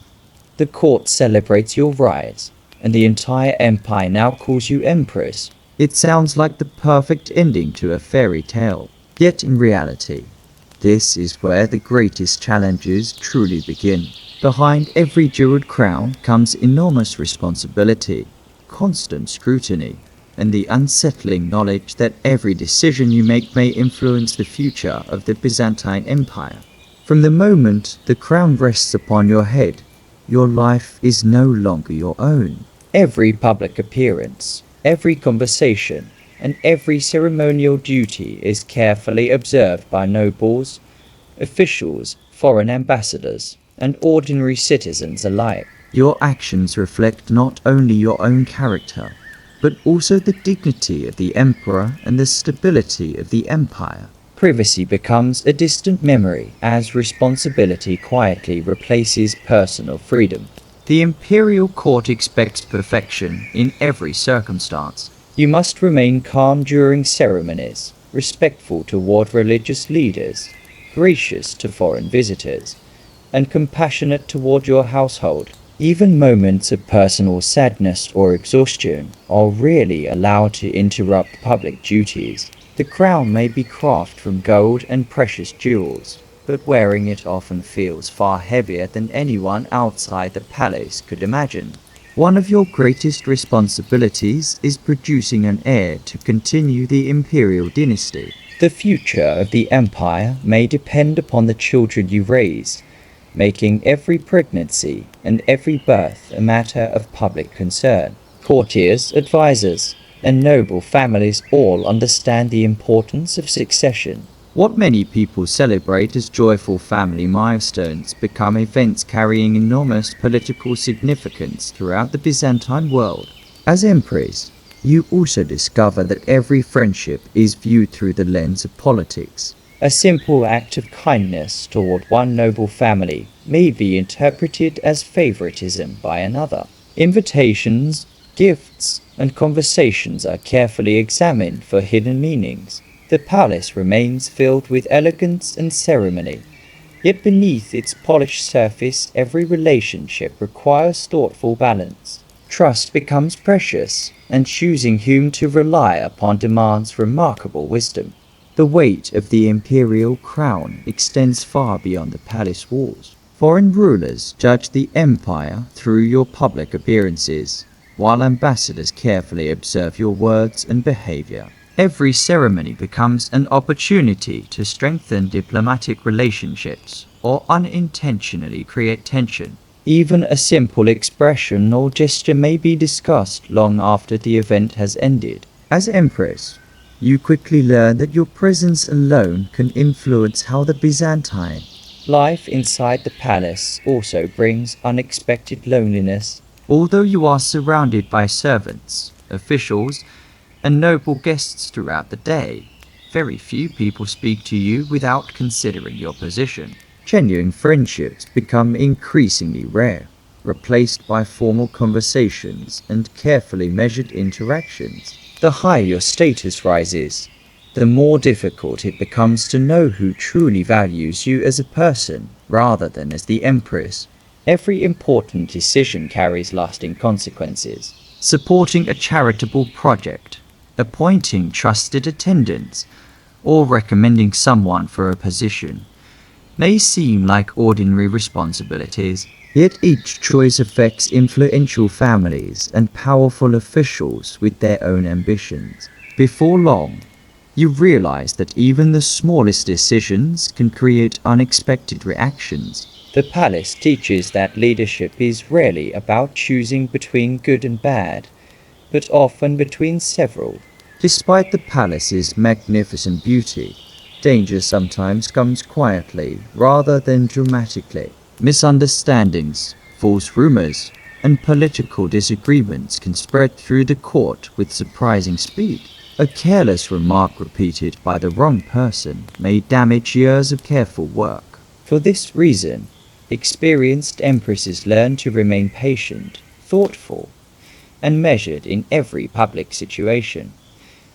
The court celebrates your rise, and the entire empire now calls you empress. It sounds like the perfect ending to a fairy tale. Yet in reality, this is where the greatest challenges truly begin. Behind every jeweled crown comes enormous responsibility, constant scrutiny, and the unsettling knowledge that every decision you make may influence the future of the Byzantine Empire. From the moment the crown rests upon your head, your life is no longer your own. Every public appearance, every conversation, and every ceremonial duty is carefully observed by nobles, officials, foreign ambassadors, and ordinary citizens alike. Your actions reflect not only your own character, but also the dignity of the emperor and the stability of the empire. Privacy becomes a distant memory as responsibility quietly replaces personal freedom. The imperial court expects perfection in every circumstance. You must remain calm during ceremonies, respectful toward religious leaders, gracious to foreign visitors, and compassionate toward your household. Even moments of personal sadness or exhaustion are rarely allowed to interrupt public duties. The crown may be crafted from gold and precious jewels, but wearing it often feels far heavier than anyone outside the palace could imagine. One of your greatest responsibilities is producing an heir to continue the imperial dynasty. The future of the empire may depend upon the children you raise, making every pregnancy and every birth a matter of public concern. Courtiers, advisors, and noble families all understand the importance of succession. What many people celebrate as joyful family milestones become events carrying enormous political significance throughout the Byzantine world. As empress, you also discover that every friendship is viewed through the lens of politics. A simple act of kindness toward one noble family may be interpreted as favoritism by another. Invitations, gifts, and conversations are carefully examined for hidden meanings. The palace remains filled with elegance and ceremony, yet beneath its polished surface every relationship requires thoughtful balance. Trust becomes precious, and choosing whom to rely upon demands remarkable wisdom. The weight of the imperial crown extends far beyond the palace walls. Foreign rulers judge the empire through your public appearances, while ambassadors carefully observe your words and behavior. Every ceremony becomes an opportunity to strengthen diplomatic relationships or unintentionally create tension. Even a simple expression or gesture may be discussed long after the event has ended. As empress, you quickly learn that your presence alone can influence how the Byzantine life inside the palace also brings unexpected loneliness. Although you are surrounded by servants, officials, and noble guests throughout the day, very few people speak to you without considering your position. Genuine friendships become increasingly rare, replaced by formal conversations and carefully measured interactions. The higher your status rises, the more difficult it becomes to know who truly values you as a person rather than as the empress. Every important decision carries lasting consequences. Supporting a charitable project, appointing trusted attendants, or recommending someone for a position may seem like ordinary responsibilities, yet each choice affects influential families and powerful officials with their own ambitions. Before long, you realize that even the smallest decisions can create unexpected reactions. The palace teaches that leadership is rarely about choosing between good and bad, but often between several. Despite the palace's magnificent beauty, danger sometimes comes quietly rather than dramatically. Misunderstandings, false rumors, and political disagreements can spread through the court with surprising speed. A careless remark repeated by the wrong person may damage years of careful work. For this reason, experienced empresses learn to remain patient, thoughtful, and measured in every public situation,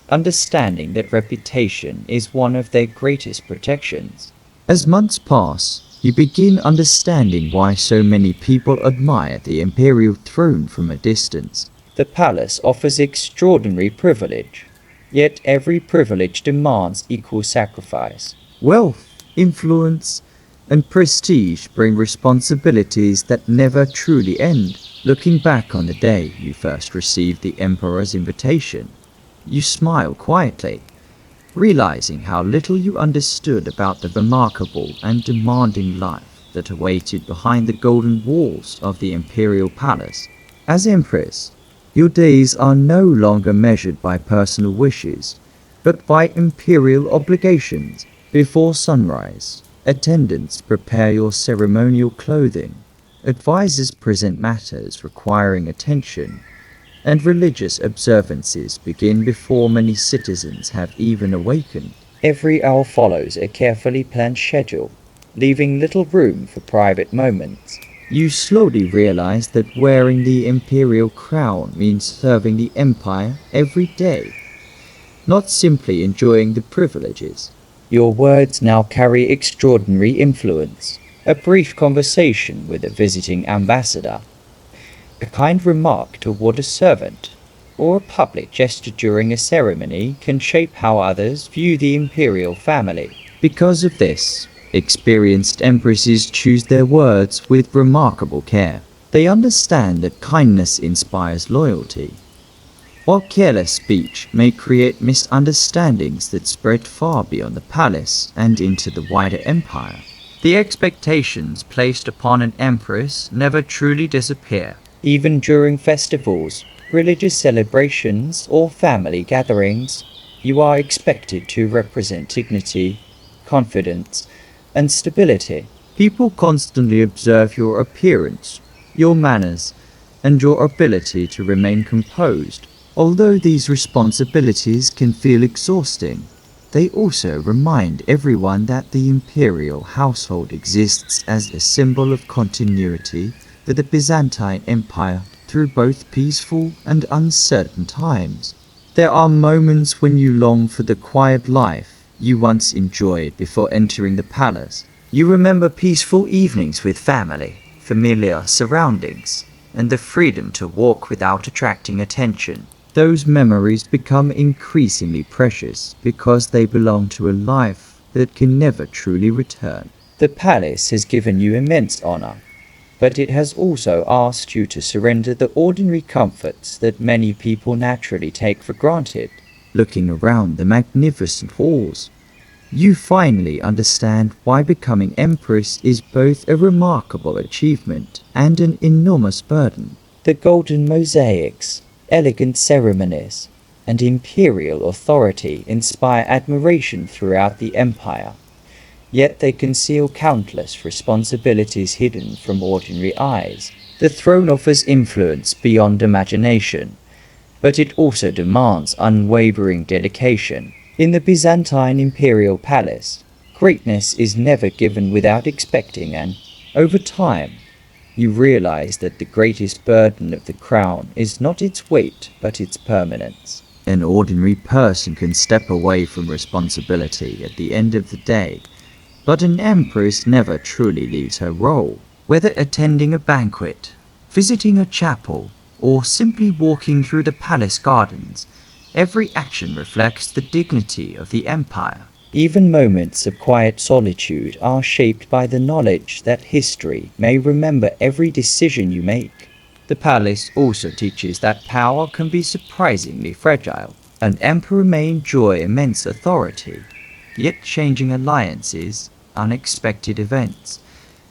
understanding that reputation is one of their greatest protections. As months pass, you begin understanding why so many people admire the imperial throne from a distance. The palace offers extraordinary privilege, yet every privilege demands equal sacrifice. Wealth, influence, and prestige bring responsibilities that never truly end. Looking back on the day you first received the emperor's invitation, you smile quietly, realizing how little you understood about the remarkable and demanding life that awaited behind the golden walls of the imperial palace. As empress, your days are no longer measured by personal wishes, but by imperial obligations. Before sunrise, attendants prepare your ceremonial clothing, advisors present matters requiring attention, and religious observances begin before many citizens have even awakened. Every hour follows a carefully planned schedule, leaving little room for private moments. You slowly realize that wearing the imperial crown means serving the empire every day, not simply enjoying the privileges. Your words now carry extraordinary influence. A brief conversation with a visiting ambassador, a kind remark toward a servant, or a public gesture during a ceremony can shape how others view the imperial family. Because of this, experienced empresses choose their words with remarkable care. They understand that kindness inspires loyalty, while careless speech may create misunderstandings that spread far beyond the palace and into the wider empire. The expectations placed upon an empress never truly disappear. Even during festivals, religious celebrations, or family gatherings, you are expected to represent dignity, confidence, and stability. People constantly observe your appearance, your manners, and your ability to remain composed. Although these responsibilities can feel exhausting, they also remind everyone that the imperial household exists as a symbol of continuity for the Byzantine Empire through both peaceful and uncertain times. There are moments when you long for the quiet life you once enjoyed before entering the palace. You remember peaceful evenings with family, familiar surroundings, and the freedom to walk without attracting attention. Those memories become increasingly precious because they belong to a life that can never truly return. The palace has given you immense honor, but it has also asked you to surrender the ordinary comforts that many people naturally take for granted. Looking around the magnificent halls, you finally understand why becoming empress is both a remarkable achievement and an enormous burden. The golden mosaics, elegant ceremonies, and imperial authority inspire admiration throughout the empire, yet they conceal countless responsibilities hidden from ordinary eyes. The throne offers influence beyond imagination, but it also demands unwavering dedication. In the Byzantine Imperial Palace, greatness is never given without expecting, and over time, you realize that the greatest burden of the crown is not its weight, but its permanence. An ordinary person can step away from responsibility at the end of the day, but an empress never truly leaves her role. Whether attending a banquet, visiting a chapel, or simply walking through the palace gardens, every action reflects the dignity of the empire. Even moments of quiet solitude are shaped by the knowledge that history may remember every decision you make. The palace also teaches that power can be surprisingly fragile. An emperor may enjoy immense authority, yet changing alliances, unexpected events,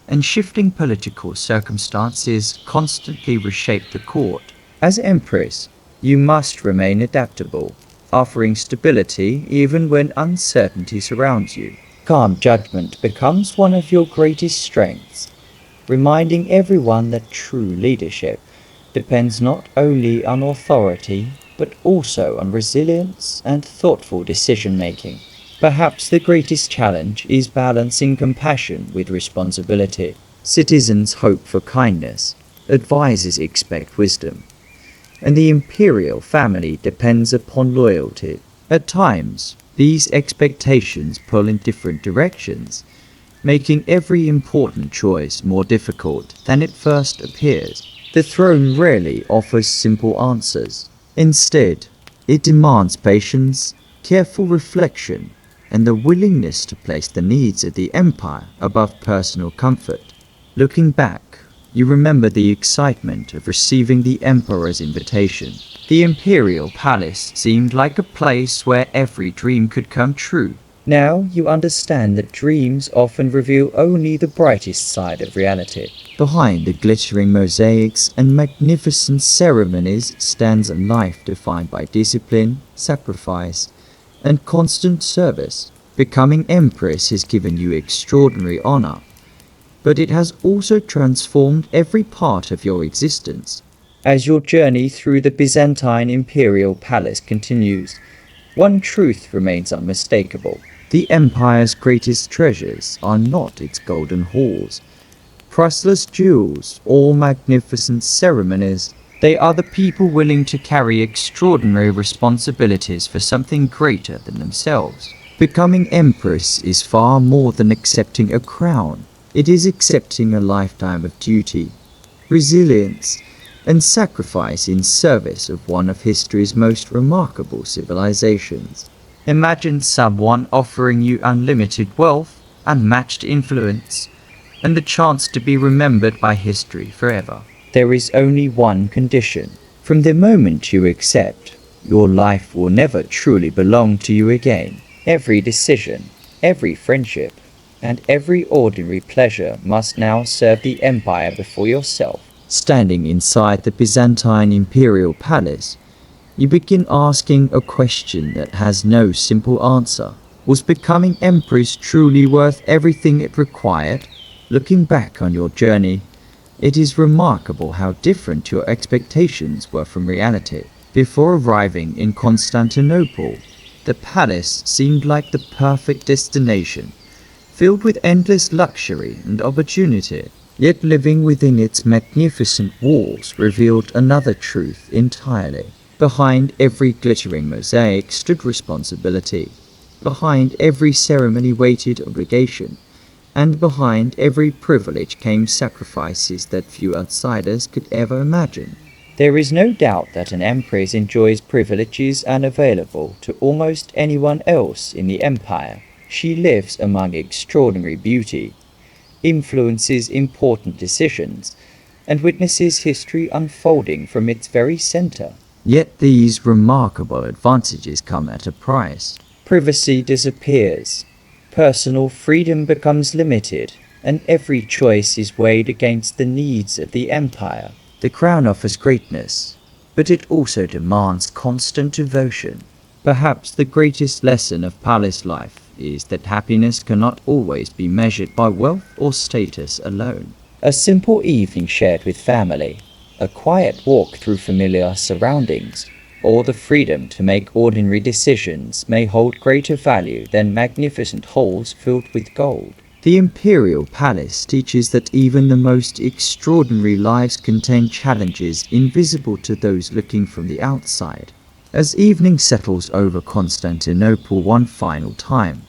and shifting political circumstances constantly reshape the court. As empress, you must remain adaptable, offering stability even when uncertainty surrounds you. Calm judgment becomes one of your greatest strengths, reminding everyone that true leadership depends not only on authority, but also on resilience and thoughtful decision-making. Perhaps the greatest challenge is balancing compassion with responsibility. Citizens hope for kindness, advisors expect wisdom, and the imperial family depends upon loyalty. At times, these expectations pull in different directions, making every important choice more difficult than it first appears. The throne rarely offers simple answers. Instead, it demands patience, careful reflection, and the willingness to place the needs of the empire above personal comfort. Looking back, you remember the excitement of receiving the emperor's invitation. The imperial palace seemed like a place where every dream could come true. Now you understand that dreams often reveal only the brightest side of reality. Behind the glittering mosaics and magnificent ceremonies stands a life defined by discipline, sacrifice, and constant service. Becoming empress has given you extraordinary honor, but it has also transformed every part of your existence. As your journey through the Byzantine Imperial Palace continues, one truth remains unmistakable. The empire's greatest treasures are not its golden halls, priceless jewels, or magnificent ceremonies. They are the people willing to carry extraordinary responsibilities for something greater than themselves. Becoming empress is far more than accepting a crown. It is accepting a lifetime of duty, resilience, and sacrifice in service of one of history's most remarkable civilizations. Imagine someone offering you unlimited wealth, unmatched influence, and the chance to be remembered by history forever. There is only one condition. From the moment you accept, your life will never truly belong to you again. Every decision, every friendship, and every ordinary pleasure must now serve the empire before yourself. Standing inside the Byzantine Imperial Palace, you begin asking a question that has no simple answer. Was becoming empress truly worth everything it required? Looking back on your journey, it is remarkable how different your expectations were from reality. Before arriving in Constantinople, the palace seemed like the perfect destination, filled with endless luxury and opportunity. Yet living within its magnificent walls revealed another truth entirely. Behind every glittering mosaic stood responsibility. Behind every ceremony waited obligation. And behind every privilege came sacrifices that few outsiders could ever imagine. There is no doubt that an empress enjoys privileges unavailable to almost anyone else in the empire. She lives among extraordinary beauty, influences important decisions, and witnesses history unfolding from its very center. Yet these remarkable advantages come at a price. Privacy disappears, personal freedom becomes limited, and every choice is weighed against the needs of the empire. The crown offers greatness, but it also demands constant devotion. Perhaps the greatest lesson of palace life is that happiness cannot always be measured by wealth or status alone. A simple evening shared with family, a quiet walk through familiar surroundings, or the freedom to make ordinary decisions may hold greater value than magnificent halls filled with gold. The imperial palace teaches that even the most extraordinary lives contain challenges invisible to those looking from the outside. As evening settles over Constantinople one final time,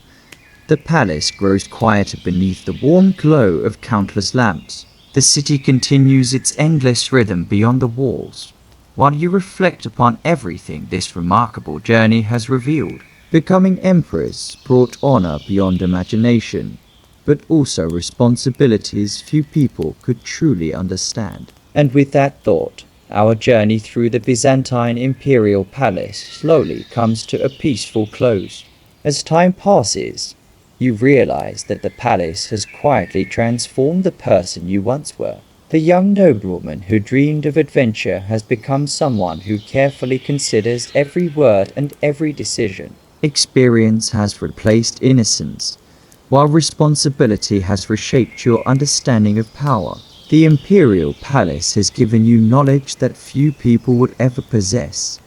the palace grows quieter beneath the warm glow of countless lamps. The city continues its endless rhythm beyond the walls, while you reflect upon everything this remarkable journey has revealed. Becoming empress brought honor beyond imagination, but also responsibilities few people could truly understand. And with that thought, our journey through the Byzantine Imperial Palace slowly comes to a peaceful close. As time passes, you realize that the palace has quietly transformed the person you once were. The young noblewoman who dreamed of adventure has become someone who carefully considers every word and every decision. Experience has replaced innocence, while responsibility has reshaped your understanding of power. The imperial palace has given you knowledge that few people would ever possess,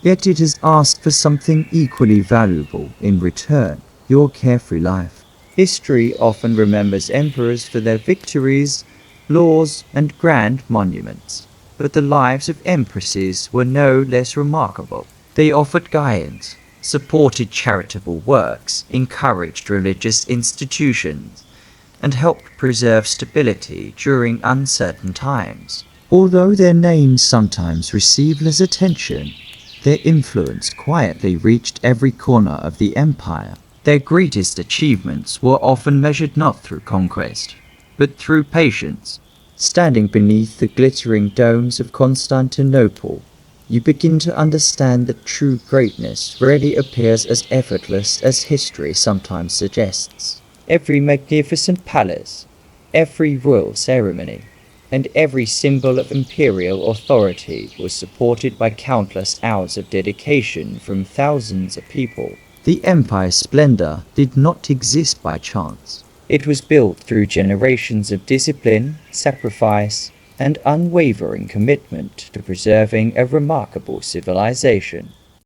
yet it has asked for something equally valuable in return: your carefree life. History often remembers emperors for their victories, laws, and grand monuments, but the lives of empresses were no less remarkable. They offered guidance, supported charitable works, encouraged religious institutions, and helped preserve stability during uncertain times. Although their names sometimes receive less attention, their influence quietly reached every corner of the empire. Their greatest achievements were often measured not through conquest, but through patience. Standing beneath the glittering domes of Constantinople, you begin to understand that true greatness rarely appears as effortless as history sometimes suggests. Every magnificent palace, every royal ceremony, and every symbol of imperial authority was supported by countless hours of dedication from thousands of people. The empire's splendor did not exist by chance. It was built through generations of discipline, sacrifice, and unwavering commitment to preserving a remarkable civilization.